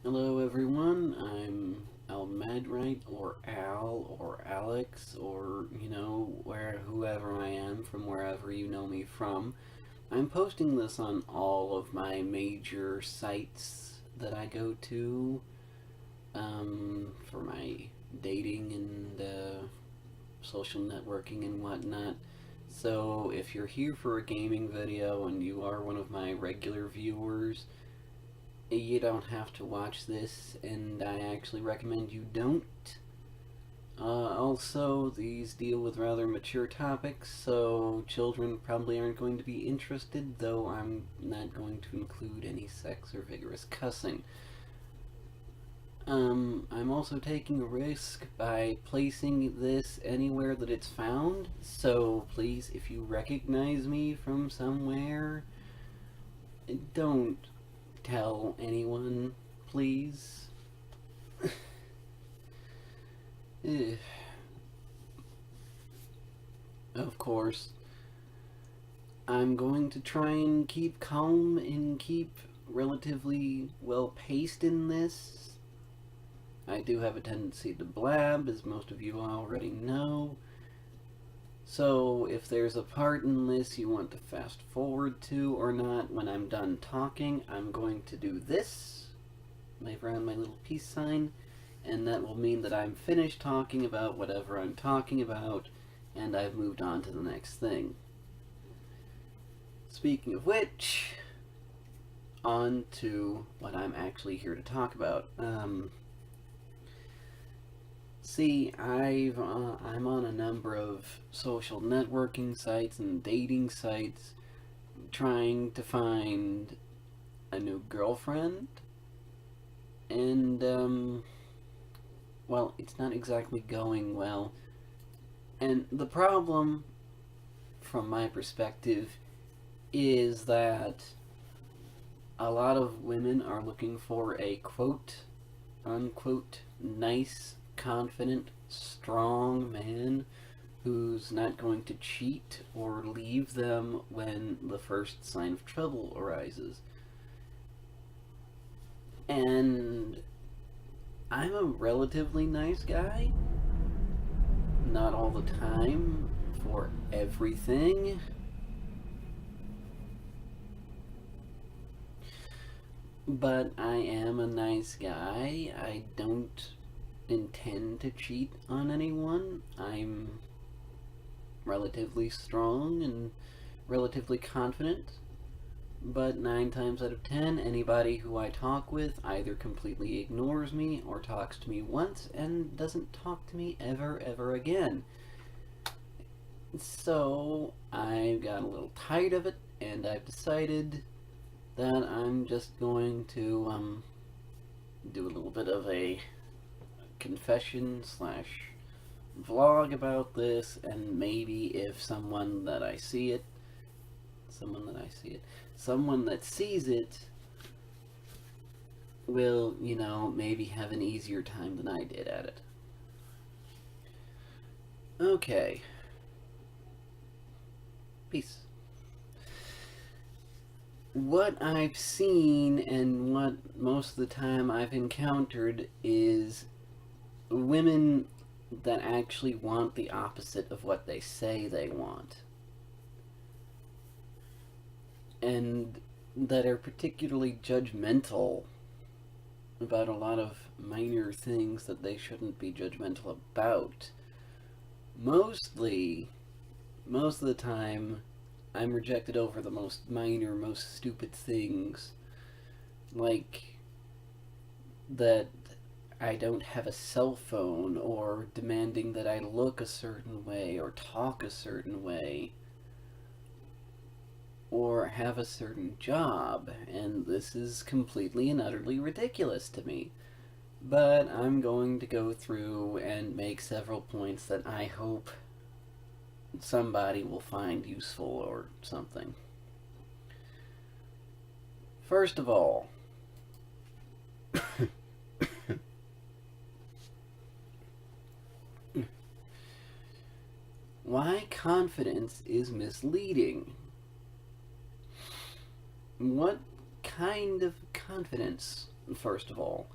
Hello everyone, I'm Almadrite or Al or Alex or whoever I am from wherever you know me from. I'm posting this on all of my major sites that I go to for my dating and social networking and whatnot. So if you're here for a gaming video and you are one of my regular viewers, you don't have to watch this, and I actually recommend you don't. Also, these deal with rather mature topics, so children probably aren't going to be interested, though I'm not going to include any sex or vigorous cussing. I'm also taking a risk by placing this anywhere that it's found, so please, if you recognize me from somewhere, don't tell anyone, please. Of course, I'm going to try and keep calm and keep relatively well paced in this. I do have a tendency to blab, as most of you already know. So if there's a part in this you want to fast forward to or not, when I'm done talking, I'm going to do this. Wave around my little peace sign, and that will mean that I'm finished talking about whatever I'm talking about, and I've moved on to the next thing. Speaking of which, on to what I'm actually here to talk about. I'm on a number of social networking sites and dating sites trying to find a new girlfriend, and, well, it's not exactly going well. And the problem, from my perspective, is that a lot of women are looking for a quote unquote nice, confident, strong man who's not going to cheat or leave them when the first sign of trouble arises. And I'm a relatively nice guy. Not all the time, for everything. But I am a nice guy. I don't intend to cheat on anyone. I'm relatively strong and relatively confident. But 9 times out of 10, anybody who I talk with either completely ignores me or talks to me once and doesn't talk to me ever again. So I got a little tired of it, and I've decided that I'm just going to do a little bit of a confession slash vlog about this, and maybe if someone that sees it will, maybe have an easier time than I did at it. Okay. Peace. What I've seen and what most of the time I've encountered is women that actually want the opposite of what they say they want. And that are particularly judgmental about a lot of minor things that they shouldn't be judgmental about. Mostly, most of the time, I'm rejected over the most minor, most stupid things. Like that I don't have a cell phone, or demanding that I look a certain way, or talk a certain way, or have a certain job, and this is completely and utterly ridiculous to me. But I'm going to go through and make several points that I hope somebody will find useful or something. First of all, why confidence is misleading. What kind of confidence first of all.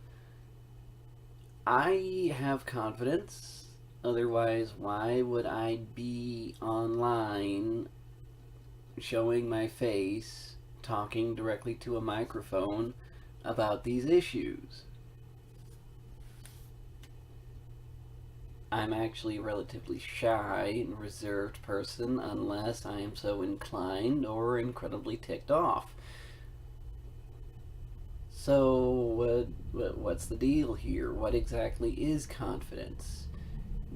I have confidence. Otherwise, why would I be online showing my face, talking directly to a microphone about these issues? I'm actually a relatively shy and reserved person unless I am so inclined or incredibly ticked off. So, what's the deal here? What exactly is confidence?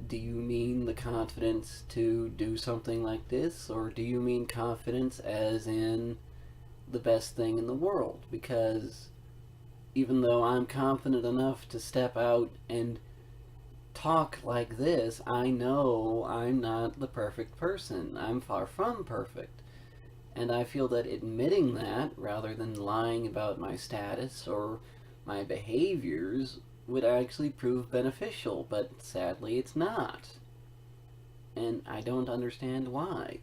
Do you mean the confidence to do something like this, or do you mean confidence as in the best thing in the world? Because even though I'm confident enough to step out and talk like this, I know I'm not the perfect person. I'm far from perfect. And I feel that admitting that, rather than lying about my status or my behaviors, would actually prove beneficial, but sadly it's not. And I don't understand why.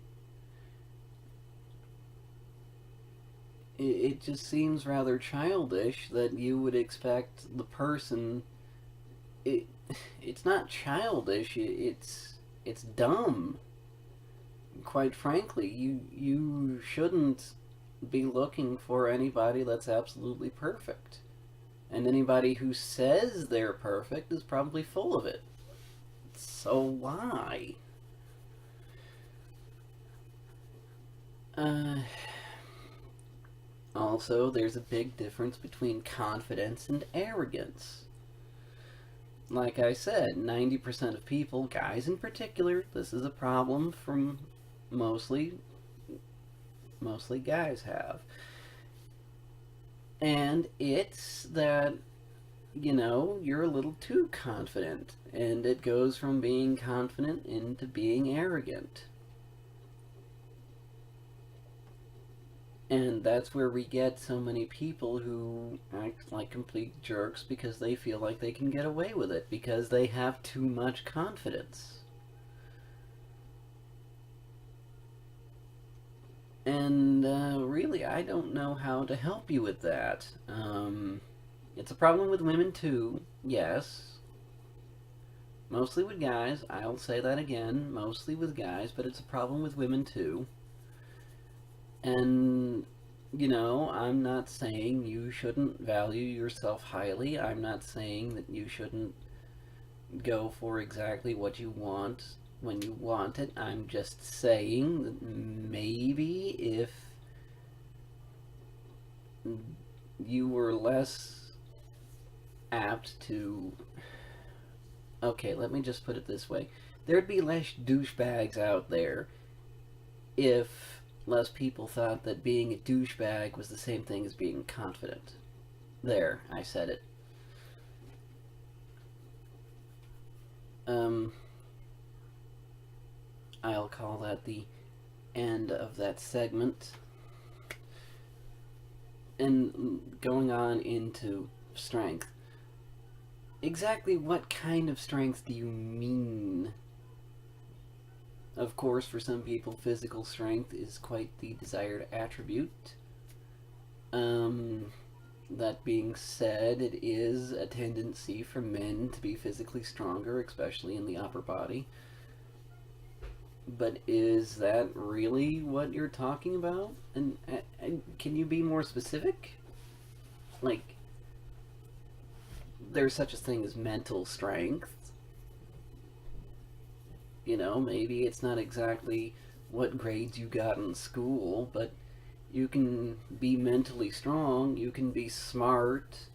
It just seems rather childish that you would expect the person. It, it's not childish. It's dumb. Quite frankly, you shouldn't be looking for anybody that's absolutely perfect. And anybody who says they're perfect is probably full of it. So why? Uh, Also, there's a big difference between confidence and arrogance. Like I said, 90% of people, guys in particular, this is a problem from mostly mostly guys have. And it's that, you're a little too confident, and it goes from being confident into being arrogant. And that's where we get so many people who act like complete jerks because they feel like they can get away with it because they have too much confidence. And really, I don't know how to help you with that. It's a problem with women too, yes. Mostly with guys, I'll say that again, mostly with guys, but it's a problem with women too. And, I'm not saying you shouldn't value yourself highly. I'm not saying that you shouldn't go for exactly what you want when you want it. I'm just saying that maybe if you were less apt to. Okay, let me just put it this way. There'd be less douchebags out there if less people thought that being a douchebag was the same thing as being confident. There, I said it. Um, I'll call that the end of that segment. And going on into strength. Exactly what kind of strength do you mean? Of course, for some people, physical strength is quite the desired attribute. That being said, it is a tendency for men to be physically stronger, especially in the upper body. But is that really what you're talking about? And can you be more specific? Like, there's such a thing as mental strength. Maybe it's not exactly what grades you got in school, but you can be mentally strong, you can be smart,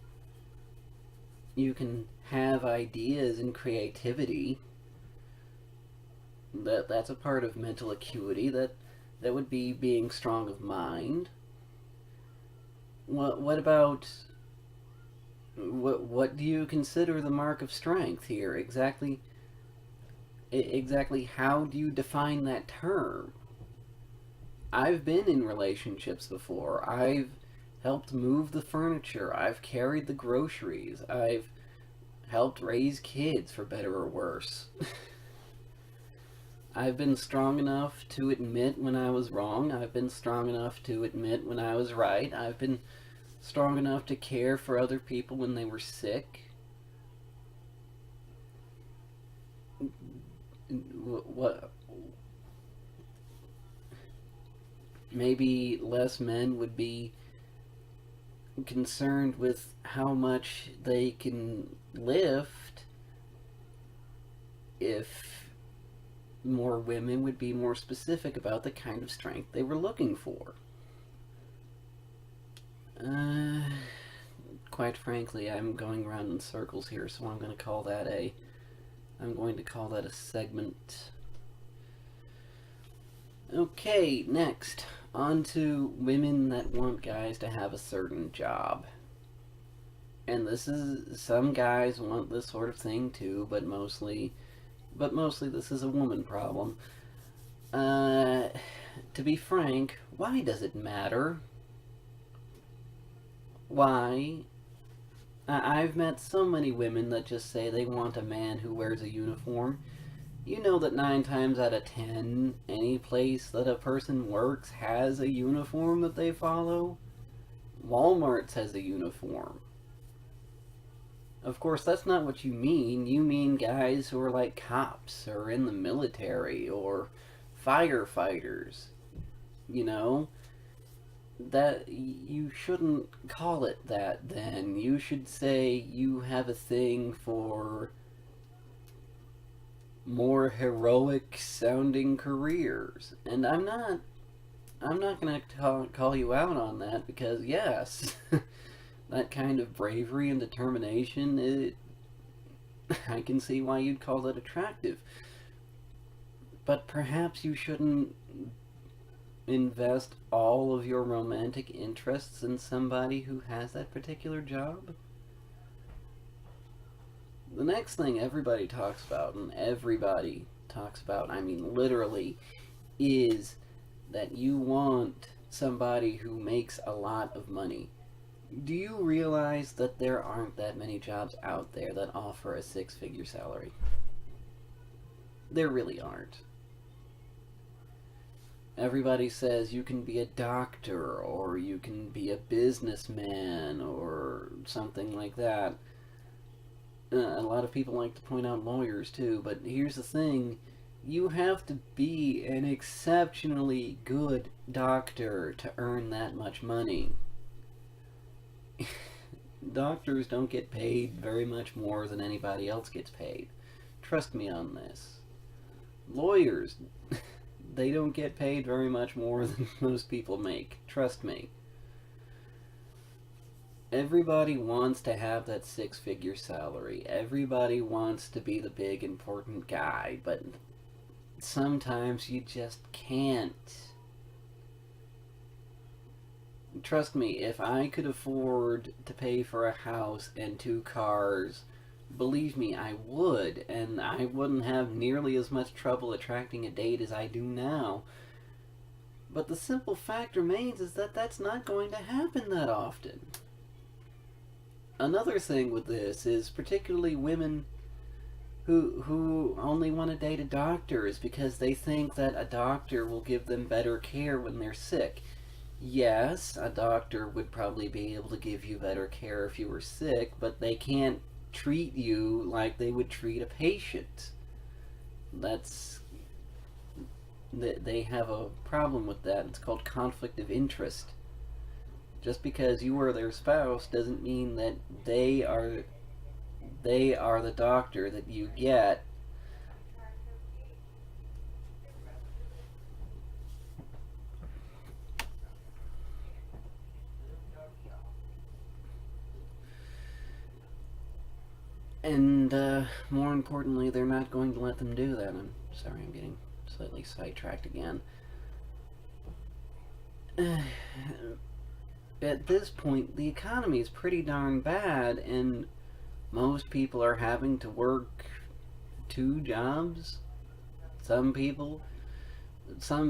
you can have ideas and creativity. That's a part of mental acuity. That would be being strong of mind. What about what do you consider the mark of strength here? Exactly how do you define that term? I've been in relationships before. I've helped move the furniture. I've carried the groceries. I've helped raise kids, for better or worse. I've been strong enough to admit when I was wrong. I've been strong enough to admit when I was right. I've been strong enough to care for other people when they were sick? What? Maybe less men would be concerned with how much they can lift if more women would be more specific about the kind of strength they were looking for. Uh, Quite frankly, I'm going around in circles here, so I'm going to call that a segment. Okay, next. On to women that want guys to have a certain job. And some guys want this sort of thing too, but mostly this is a woman problem. To be frank, why does it matter? Why? I've met so many women that just say they want a man who wears a uniform. You know that 9 times out of 10, any place that a person works has a uniform that they follow. Walmart has a uniform. Of course, that's not what you mean. You mean guys who are like cops or in the military or firefighters. You know? That you shouldn't call it that then. You should say you have a thing for more heroic sounding careers. And I'm not going to call you out on that because yes, that kind of bravery and determination, I can see why you'd call that attractive. But perhaps you shouldn't invest all of your romantic interests in somebody who has that particular job. The next thing everybody talks about, I mean literally, is that you want somebody who makes a lot of money. Do you realize that there aren't that many jobs out there that offer a 6-figure salary? There really aren't. Everybody says you can be a doctor or you can be a businessman or something like that. A lot of people like to point out lawyers too, but here's the thing. You have to be an exceptionally good doctor to earn that much money. Doctors don't get paid very much more than anybody else gets paid. Trust me on this. Lawyers, they don't get paid very much more than most people make. Trust me. Everybody wants to have that 6-figure salary. Everybody wants to be the big important guy, but sometimes you just can't. Trust me, if I could afford to pay for a house and 2 cars, believe me, I would, and I wouldn't have nearly as much trouble attracting a date as I do now. But the simple fact remains is that that's not going to happen that often. Another thing with this is particularly women who only want to date a doctor is because they think that a doctor will give them better care when they're sick. Yes, a doctor would probably be able to give you better care if you were sick, but they can't treat you like they would treat a patient. They have a problem with that. It's called conflict of interest. Just because you are their spouse doesn't mean that they are the doctor that you get. And more importantly, they're not going to let them do that. I'm sorry, I'm getting slightly sidetracked again. At this point, the economy is pretty darn bad, and most people are having to work 2 jobs. Some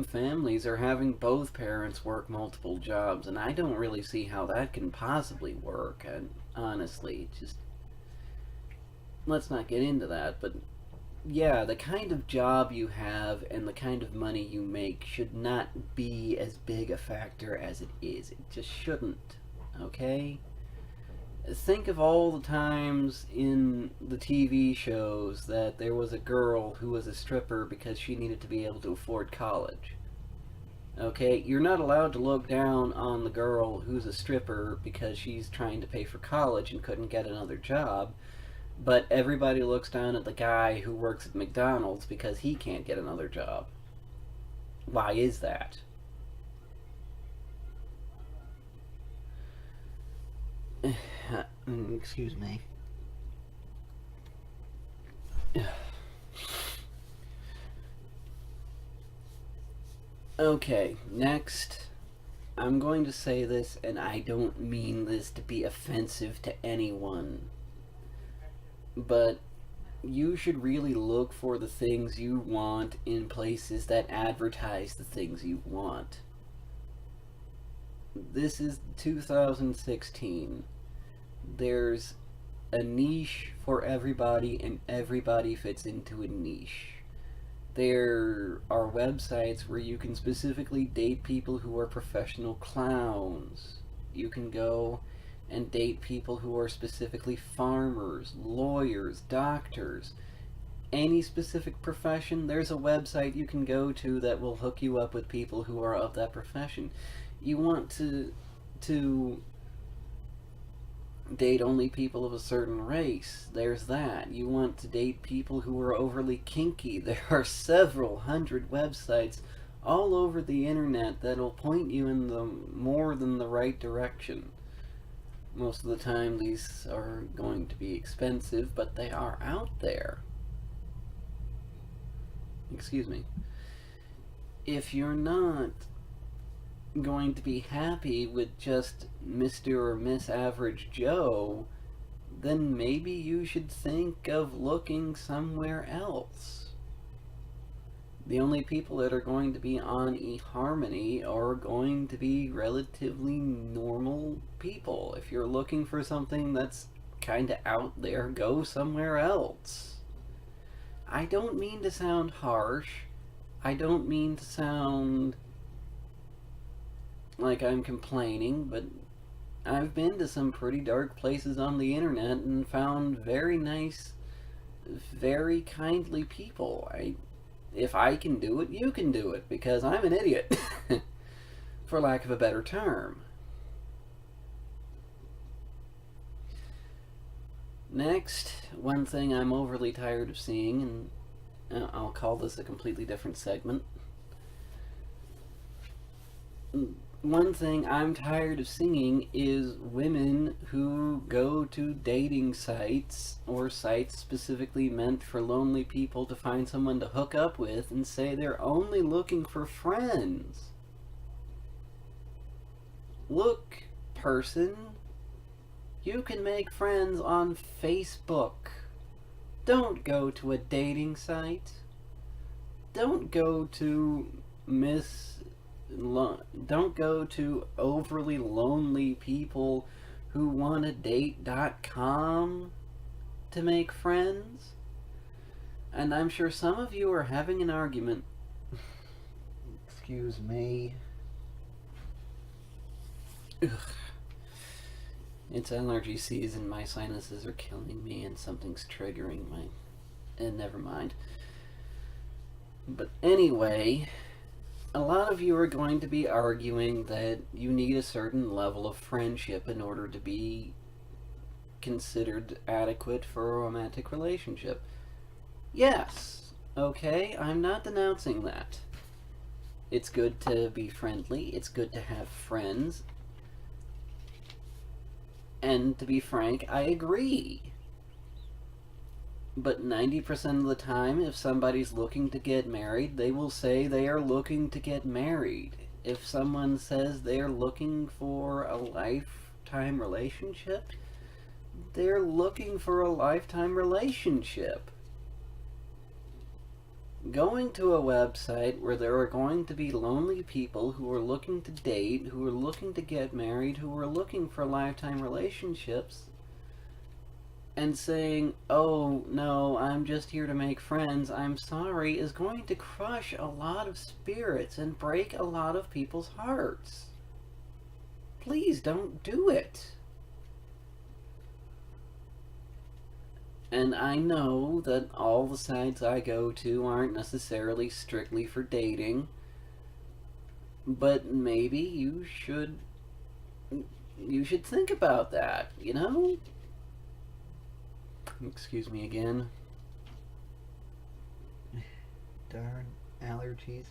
families are having both parents work multiple jobs, and I don't really see how that can possibly work. And honestly, just let's not get into that. But yeah, the kind of job you have and the kind of money you make should not be as big a factor as it is. It just shouldn't. okay? Think of all the times in the TV shows that there was a girl who was a stripper because she needed to be able to afford college. Okay, you're not allowed to look down on the girl who's a stripper because she's trying to pay for college and couldn't get another job, but everybody looks down at the guy who works at McDonald's because he can't get another job. Why is that? Excuse me. Okay, next, I'm going to say this, and I don't mean this to be offensive to anyone, but you should really look for the things you want in places that advertise the things you want. This is 2016. There's a niche for everybody, and everybody fits into a niche. There are websites where you can specifically date people who are professional clowns. You can go and date people who are specifically farmers, lawyers, doctors. Any specific profession, there's a website you can go to that will hook you up with people who are of that profession. You want to date only people of a certain race, there's that. You want to date people who are overly kinky, there are several hundred websites all over the internet that'll point you in the more than the right direction. Most of the time these are going to be expensive, but they are out there. Excuse me. If you're not going to be happy with just Mr. or Miss Average Joe, then maybe you should think of looking somewhere else. The only people that are going to be on eHarmony are going to be relatively normal people. If you're looking for something that's kind of out there, go somewhere else. I don't mean to sound harsh. I don't mean to sound like I'm complaining, but I've been to some pretty dark places on the internet and found very nice, very kindly people. If I can do it, you can do it, because I'm an idiot, for lack of a better term. Next, one thing I'm overly tired of seeing, and I'll call this a completely different segment. One thing I'm tired of seeing is women who go to dating sites or sites specifically meant for lonely people to find someone to hook up with and say they're only looking for friends. Look, person, you can make friends on Facebook. Don't go to a dating site. Don't go to don't go to overly lonely people who want to date.com to make friends. And I'm sure some of you are having an argument. Excuse me. Ugh. It's allergy season, my sinuses are killing me, and something's triggering my... never mind. But anyway, a lot of you are going to be arguing that you need a certain level of friendship in order to be considered adequate for a romantic relationship. Yes, okay, I'm not denouncing that. It's good to be friendly, it's good to have friends, and to be frank, I agree. But 90% of the time, if somebody's looking to get married, they will say they are looking to get married. If someone says they're looking for a lifetime relationship, they're looking for a lifetime relationship. Going to a website where there are going to be lonely people who are looking to date, who are looking to get married, who are looking for lifetime relationships, and saying, oh, no, I'm just here to make friends, I'm sorry, is going to crush a lot of spirits and break a lot of people's hearts. please don't do it. And I know that all the sites I go to aren't necessarily strictly for dating, but maybe you should think about that, you know? Excuse me again. Darn allergies.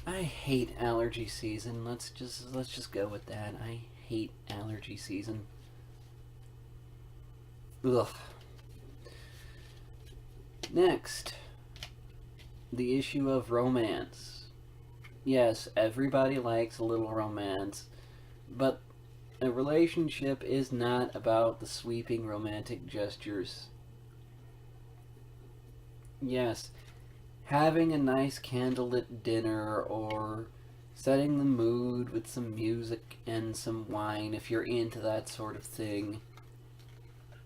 I hate allergy season. Let's just go with that. I hate allergy season. Ugh. Next, the issue of romance. Yes, everybody likes a little romance, but a relationship is not about the sweeping romantic gestures. Yes, having a nice candlelit dinner or setting the mood with some music and some wine, if you're into that sort of thing,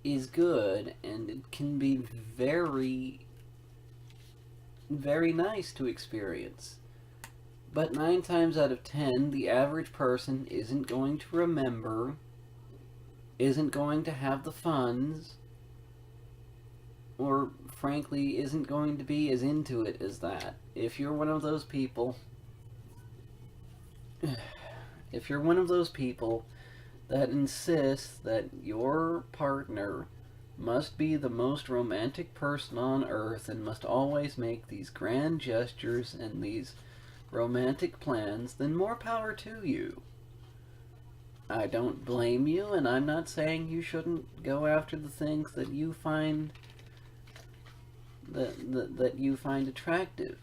is good, and it can be very, very nice to experience. But 9 times out of 10, the average person isn't going to remember, isn't going to have the funds, or frankly, isn't going to be as into it as that. If you're one of those people that insists that your partner must be the most romantic person on earth and must always make these grand gestures and these romantic plans, then more power to you. I don't blame you, and I'm not saying you shouldn't go after the things that you find that you find attractive.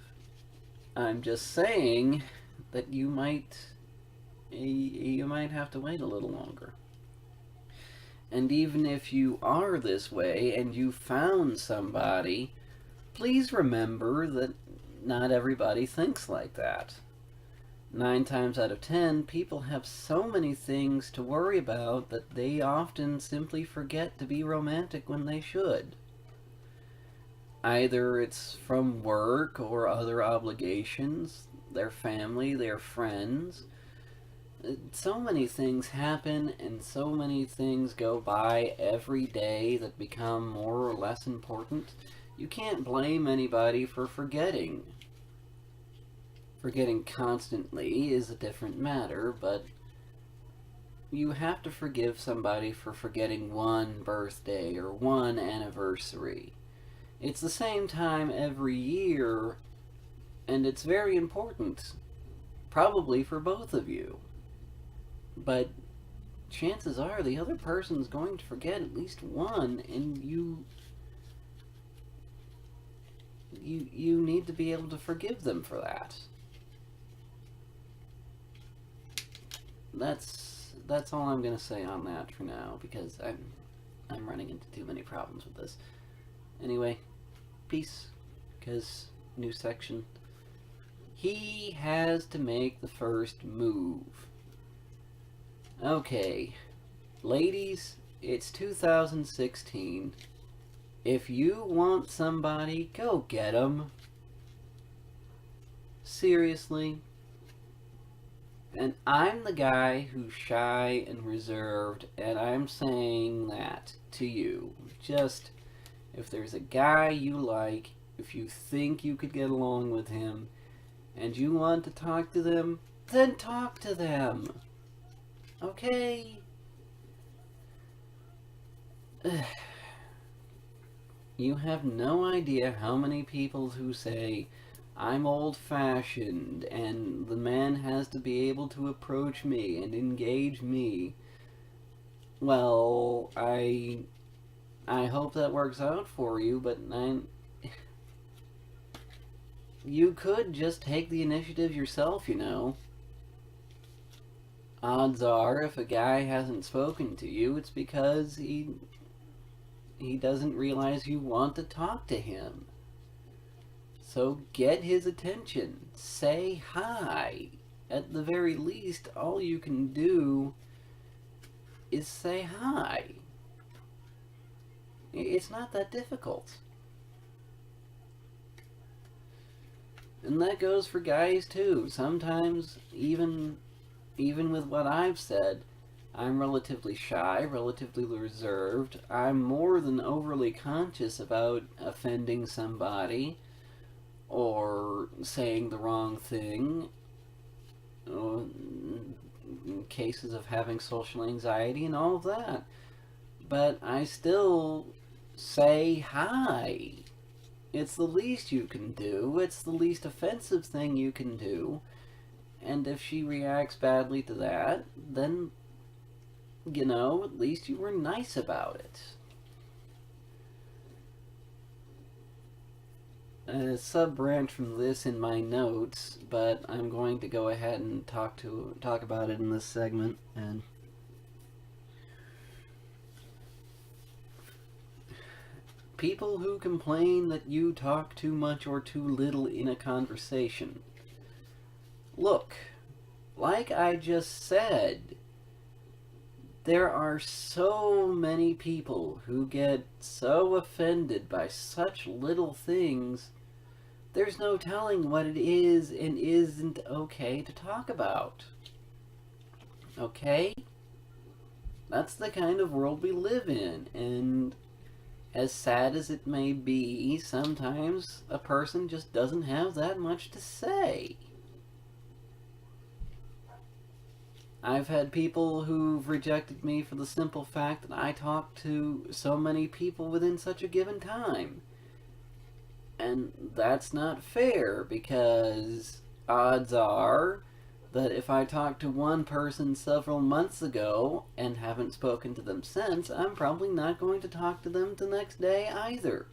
I'm just saying that you might have to wait a little longer. And even if you are this way and you found somebody, please remember that not everybody thinks like that. 9 times out of 10, people have so many things to worry about that they often simply forget to be romantic when they should. Either it's from work or other obligations, their family, their friends. So many things happen and so many things go by every day that become more or less important. You can't blame anybody for forgetting. Forgetting constantly is a different matter, but you have to forgive somebody for forgetting one birthday or one anniversary. It's the same time every year, and it's very important, probably for both of you. But chances are the other person's going to forget at least one, and you need to be able to forgive them for that. That's all I'm gonna say on that for now, because I'm running into too many problems with this. Anyway, peace. Because new section. He has to make the first move. Okay, ladies, it's 2016. If you want somebody, go get 'em. Seriously. And I'm the guy who's shy and reserved, and I'm saying that to you. Just, if there's a guy you like, if you think you could get along with him, and you want to talk to them, then talk to them. Okay? You have no idea how many people who say, I'm old-fashioned, and the man has to be able to approach me and engage me. Well, I hope that works out for you, but you could just take the initiative yourself, you know. Odds are, if a guy hasn't spoken to you, it's because he doesn't realize you want to talk to him. So get his attention. Say hi. At the very least, all you can do is say hi. It's not that difficult. And that goes for guys too. Sometimes even even with what I've said, I'm relatively shy, relatively reserved. I'm more than overly conscious about offending somebody or saying the wrong thing, in cases of having social anxiety and all of that. But I still say hi. It's the least you can do. It's the least offensive thing you can do. And if she reacts badly to that, then, at least you were nice about it. A sub-branch from this in my notes, but I'm going to go ahead and talk about it in this segment. And people who complain that you talk too much or too little in a conversation. Look, like I just said, there are so many people who get so offended by such little things. There's no telling what it is and isn't okay to talk about. Okay? That's the kind of world we live in, and as sad as it may be, sometimes a person just doesn't have that much to say. I've had people who've rejected me for the simple fact that I talk to so many people within such a given time. And that's not fair, because odds are that if I talked to one person several months ago and haven't spoken to them since, I'm probably not going to talk to them the next day either.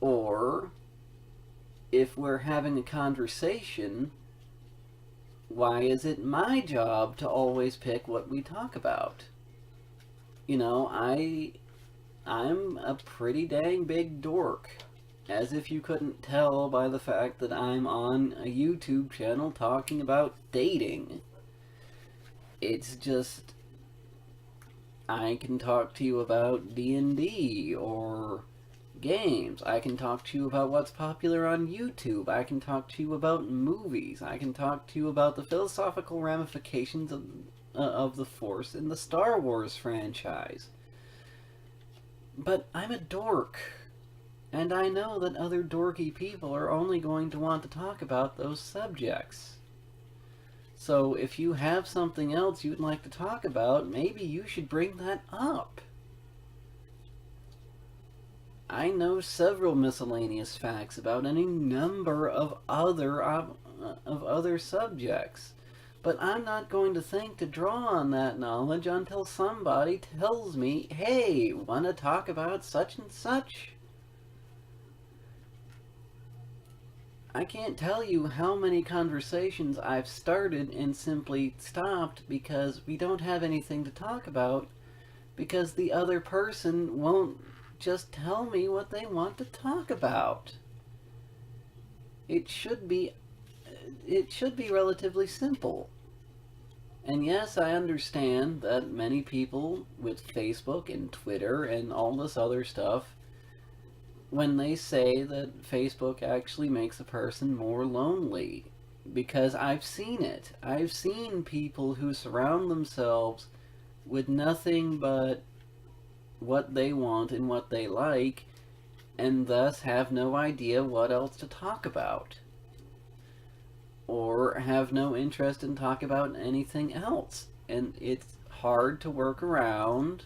Or, if we're having a conversation, why is it my job to always pick what we talk about? I'm a pretty dang big dork. As if you couldn't tell by the fact that I'm on a YouTube channel talking about dating. It's just, I can talk to you about D&D or games. I can talk to you about what's popular on YouTube. I can talk to you about movies. I can talk to you about the philosophical ramifications of the Force in the Star Wars franchise. But I'm a dork. And I know that other dorky people are only going to want to talk about those subjects. So if you have something else you'd like to talk about, maybe you should bring that up. I know several miscellaneous facts about any number of other subjects, but I'm not going to think to draw on that knowledge until somebody tells me, "Hey, want to talk about such and such?" I can't tell you how many conversations I've started and simply stopped because we don't have anything to talk about, because the other person won't just tell me what they want to talk about. It should be relatively simple. And yes, I understand that many people with Facebook and Twitter and all this other stuff, when they say that Facebook actually makes a person more lonely, because I've seen it. I've seen people who surround themselves with nothing but what they want and what they like, and thus have no idea what else to talk about, or have no interest in talking about anything else. And it's hard to work around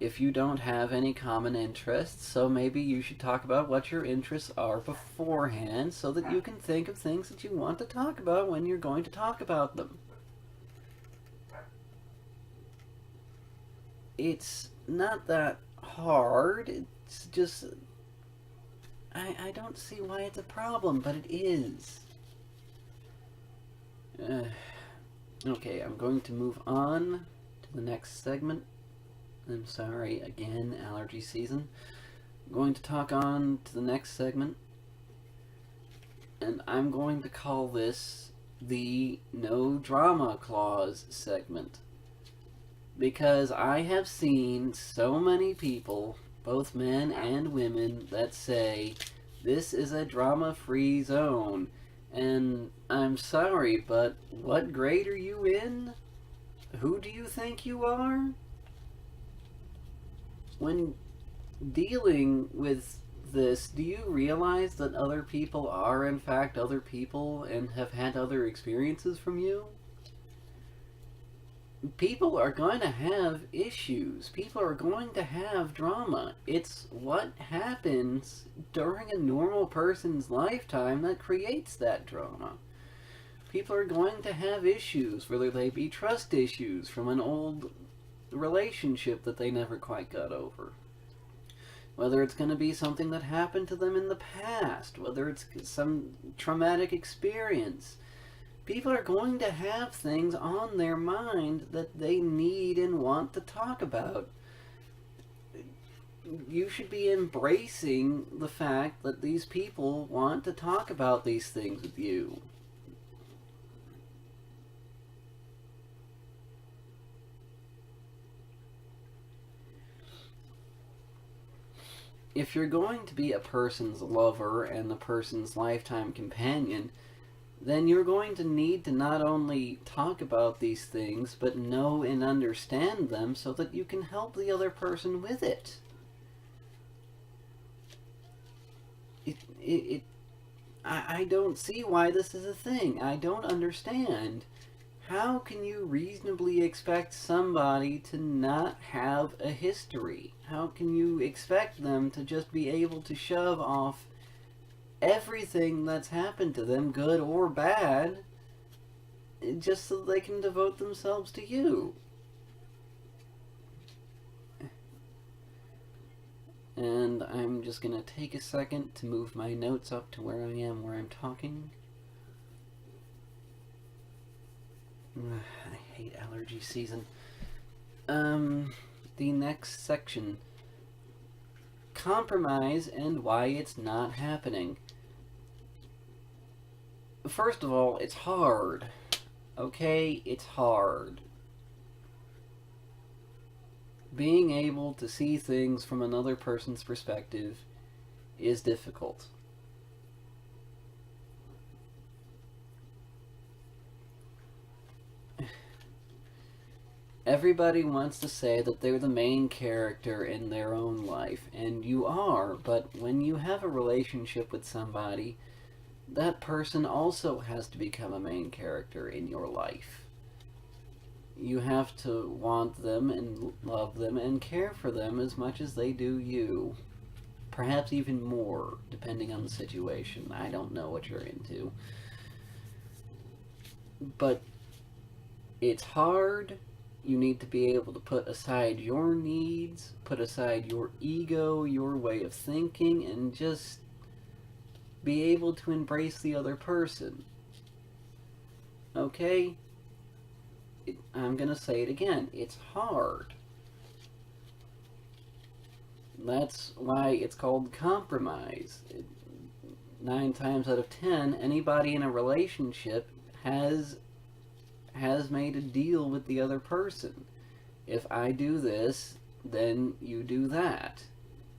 if you don't have any common interests, so maybe you should talk about what your interests are beforehand so that you can think of things that you want to talk about when you're going to talk about them. It's not that hard, it's just, I don't see why it's a problem, but it is. Okay, I'm going to move on to the next segment. I'm sorry, again, allergy season. I'm going to talk on to the next segment, and I'm going to call this the No Drama Clause segment. Because I have seen so many people, both men and women, that say, this is a drama-free zone, And I'm sorry, but what grade are you in? Who do you think you are? When dealing with this, do you realize that other people are, in fact, other people and have had other experiences from you? People are going to have issues. People are going to have drama. It's what happens during a normal person's lifetime that creates that drama. People are going to have issues, whether they be trust issues from an old relationship that they never quite got over. Whether it's going to be something that happened to them in the past, whether it's some traumatic experience. People are going to have things on their mind that they need and want to talk about. You should be embracing the fact that these people want to talk about these things with you. If you're going to be a person's lover and the person's lifetime companion, then you're going to need to not only talk about these things, but know and understand them so that you can help the other person with it. I don't see why this is a thing. I don't understand. How can you reasonably expect somebody to not have a history? How can you expect them to just be able to shove off everything that's happened to them, good or bad, just so they can devote themselves to you? And I'm just gonna take a second to move my notes up to where I am, where I'm talking. I hate allergy season. The next section. Compromise and why it's not happening. First of all, it's hard. Okay? It's hard. Being able to see things from another person's perspective is difficult. Everybody wants to say that they're the main character in their own life, and you are, but when you have a relationship with somebody, that person also has to become a main character in your life. You have to want them and love them and care for them as much as they do you. Perhaps even more, depending on the situation. I don't know what you're into. But it's hard. You need to be able to put aside your needs, put aside your ego, your way of thinking, and just be able to embrace the other person. Okay? I'm gonna say it again. It's hard. That's why it's called compromise. 9 times out of 10, anybody in a relationship has made a deal with the other person. If I do this, then you do that.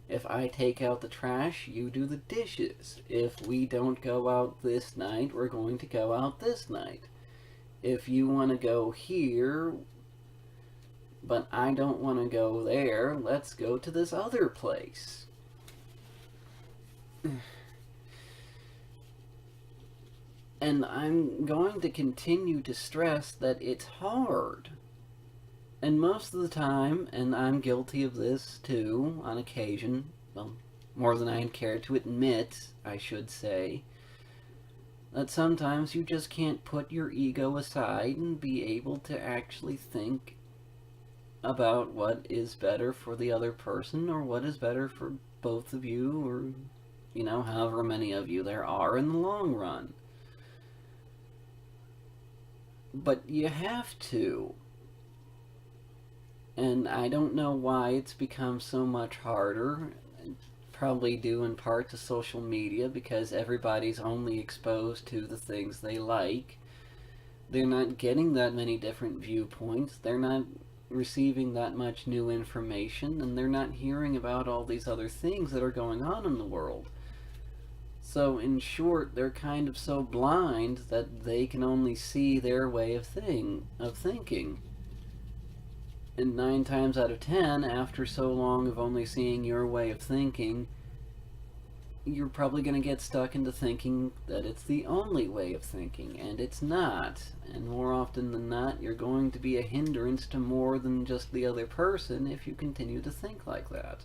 If I take out the trash, you do the dishes. If we don't go out this night, we're going to go out this night. If you want to go here, but I don't want to go there, let's go to this other place. And I'm going to continue to stress that it's hard. And most of the time, and I'm guilty of this too, on occasion, well, more than I'd care to admit, I should say, that sometimes you just can't put your ego aside and be able to actually think about what is better for the other person or what is better for both of you, or, however many of you there are in the long run. But you have to. And I don't know why it's become so much harder. Probably due in part to social media, because everybody's only exposed to the things they like. They're not getting that many different viewpoints. They're not receiving that much new information, and they're not hearing about all these other things that are going on in the world. So, in short, they're kind of so blind that they can only see their way of thinking. And 9 times out of 10, after so long of only seeing your way of thinking, you're probably going to get stuck into thinking that it's the only way of thinking, and it's not. And more often than not, you're going to be a hindrance to more than just the other person if you continue to think like that.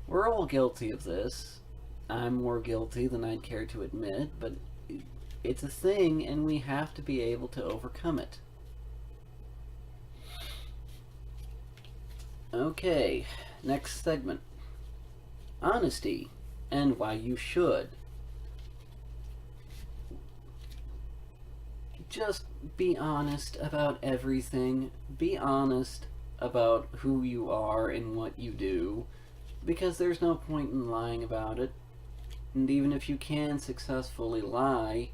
We're all guilty of this. I'm more guilty than I'd care to admit, but it's a thing, and we have to be able to overcome it. Okay, next segment. Honesty and why you should. Just be honest about everything. Be honest about who you are and what you do, because there's no point in lying about it. And even if you can successfully lie,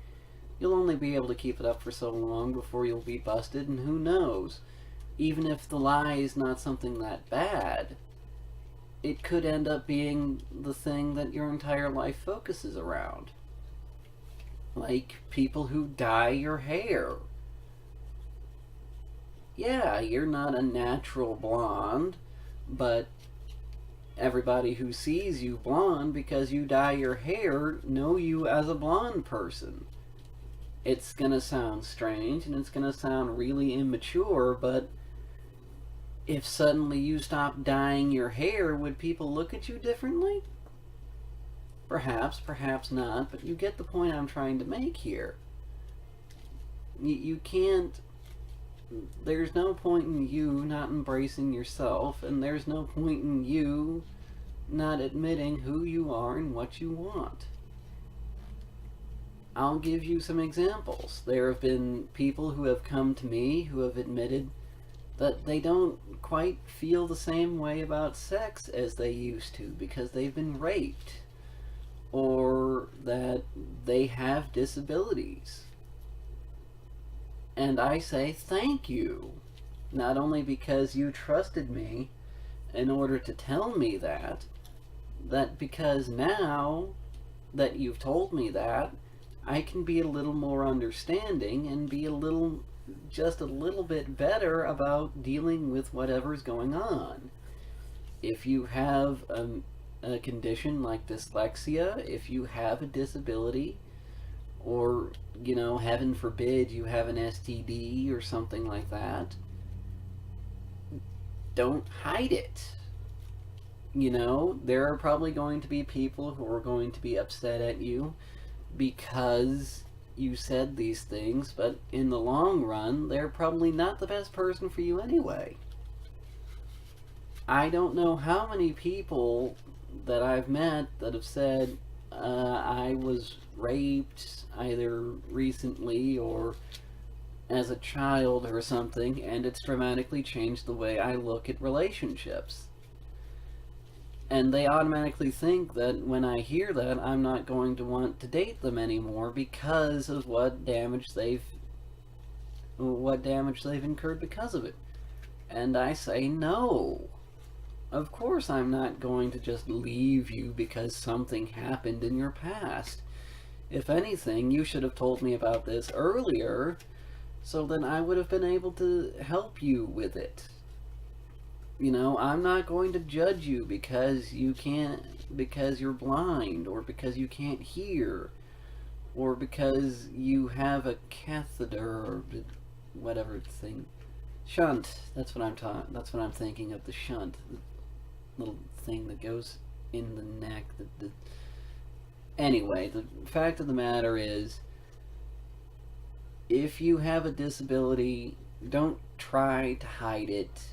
you'll only be able to keep it up for so long before you'll be busted, and who knows? Even if the lie is not something that bad, it could end up being the thing that your entire life focuses around. Like people who dye your hair. Yeah, you're not a natural blonde, but everybody who sees you blonde because you dye your hair know you as a blonde person. It's gonna sound strange and it's gonna sound really immature, but if suddenly you stopped dyeing your hair, would people look at you differently? Perhaps, perhaps not, but you get the point I'm trying to make here. You can't. There's no point in you not embracing yourself, and there's no point in you not admitting who you are and what you want. I'll give you some examples. There have been people who have come to me who have admitted that they don't quite feel the same way about sex as they used to because they've been raped, or that they have disabilities. And I say thank you, not only because you trusted me in order to tell me that because now that you've told me that, I can be a little more understanding and be just a little bit better about dealing with whatever's going on. If you have a condition like dyslexia, if you have a disability, or, heaven forbid you have an STD or something like that, don't hide it. There are probably going to be people who are going to be upset at you because you said these things, but in the long run, they're probably not the best person for you anyway. I don't know how many people that I've met that have said, I was raped either recently or as a child or something, and it's dramatically changed the way I look at relationships. And they automatically think that when I hear that, I'm not going to want to date them anymore because of what damage they've incurred because of it. And I say no. Of course I'm not going to just leave you because something happened in your past. If anything, you should have told me about this earlier, so then I would have been able to help you with it. I'm not going to judge you because you're blind, or because you can't hear, or because you have a catheter, or whatever thing. Shunt. That's what I'm thinking of, the shunt. The little thing that goes in the neck. Anyway, the fact of the matter is, if you have a disability, don't try to hide it.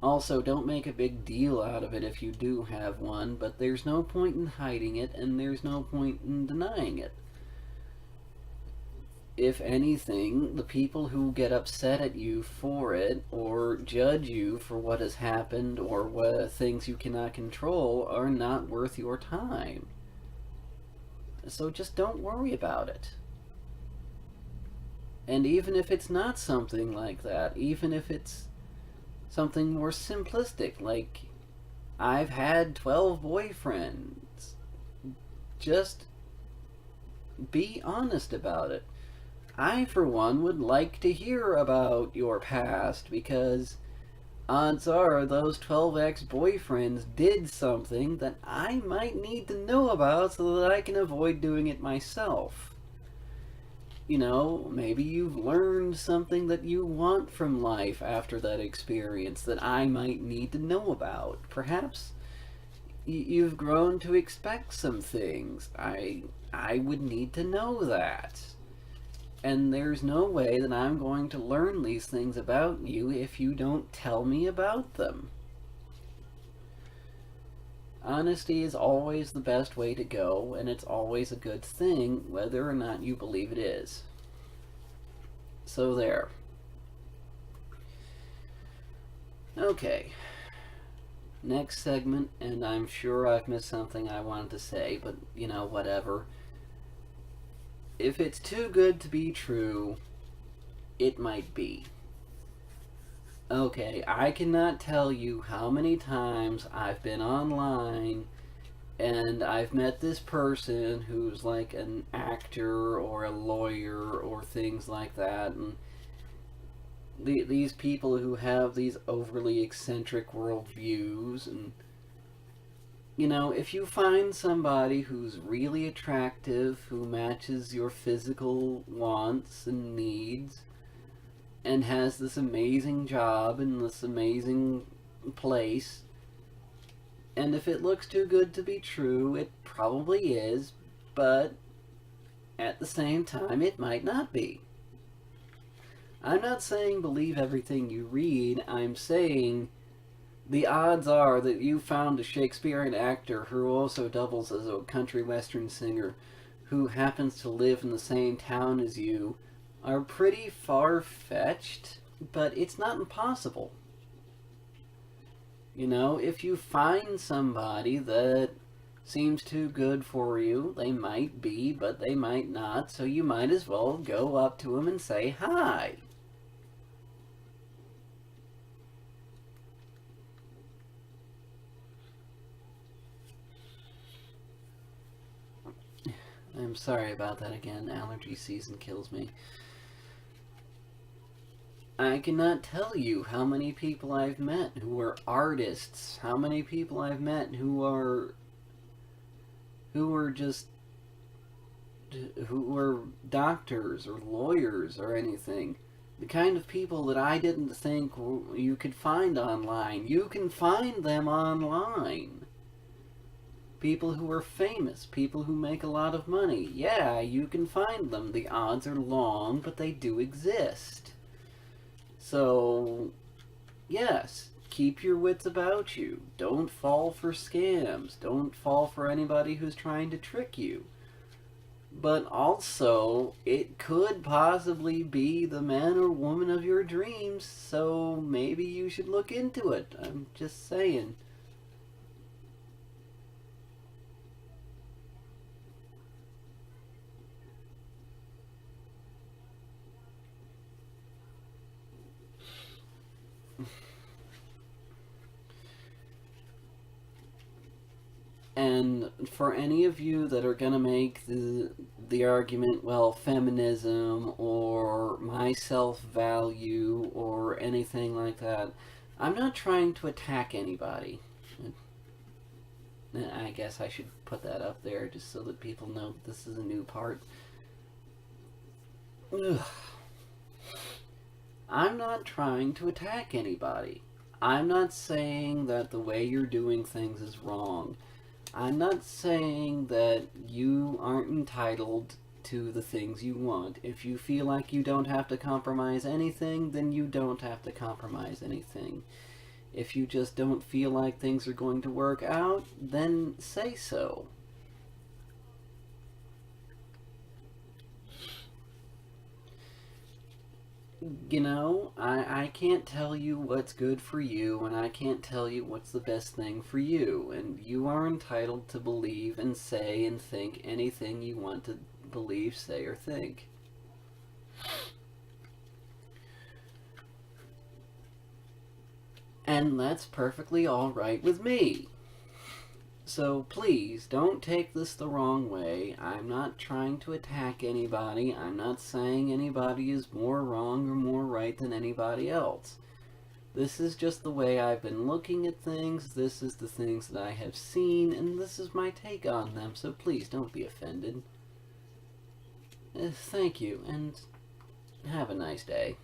Also, don't make a big deal out of it if you do have one, but there's no point in hiding it, and there's no point in denying it. If anything, the people who get upset at you for it, or judge you for what has happened, or what things you cannot control, are not worth your time. So just don't worry about it. And even if it's not something like that, even if it's something more simplistic, like I've had 12 boyfriends, Just be honest about it. I, for one, would like to hear about your past because odds are those 12 ex boyfriends did something that I might need to know about so that I can avoid doing it myself. You know, maybe you've learned something that you want from life after that experience that I might need to know about. Perhaps you've grown to expect some things. I would need to know that. And there's no way that I'm going to learn these things about you if you don't tell me about them. Honesty is always the best way to go, and it's always a good thing, whether or not you believe it is. So there. Okay. Next segment, and I'm sure I've missed something I wanted to say, but you know, whatever. If it's too good to be true, it might be. Okay, I cannot tell you how many times I've been online and I've met this person who's like an actor or a lawyer or things like that, and these people who have these overly eccentric worldviews. And you know, if you find somebody who's really attractive, who matches your physical wants and needs, and has this amazing job in this amazing place, and if it looks too good to be true, it probably is, but at the same time, it might not be. I'm not saying believe everything you read, I'm saying the odds are that you found a Shakespearean actor who also doubles as a country western singer who happens to live in the same town as you are pretty far-fetched, but it's not impossible. You know, if you find somebody that seems too good for you, they might be, but they might not, so you might as well go up to them and say hi. I'm sorry about that again. Allergy season kills me. I cannot tell you how many people I've met who are artists, how many people I've met who are just who are doctors or lawyers or anything. The kind of people that I didn't think you could find online. You can find them online. People who are famous, people who make a lot of money. Yeah, you can find them. The odds are long, but they do exist. So, yes, keep your wits about you. Don't fall for scams. Don't fall for anybody who's trying to trick you. But also, it could possibly be the man or woman of your dreams, so maybe you should look into it. I'm just saying. And for any of you that are gonna make the argument, well, feminism or my self value or anything like that, I'm not trying to attack anybody. I guess I should put that up there just so that people know this is a new part. Ugh. I'm not trying to attack anybody. I'm not saying that the way you're doing things is wrong. I'm not saying that you aren't entitled to the things you want. If you feel like you don't have to compromise anything, then you don't have to compromise anything. If you just don't feel like things are going to work out, then say so. You know, I can't tell you what's good for you, and I can't tell you what's the best thing for you, and you are entitled to believe and say and think anything you want to believe, say, or think. And that's perfectly alright with me. So please don't take this the wrong way. I'm not trying to attack anybody. I'm not saying anybody is more wrong or more right than anybody else. This is just the way I've been looking at things. This is the things that I have seen, and this is my take on them. So please don't be offended. Thank you, and have a nice day.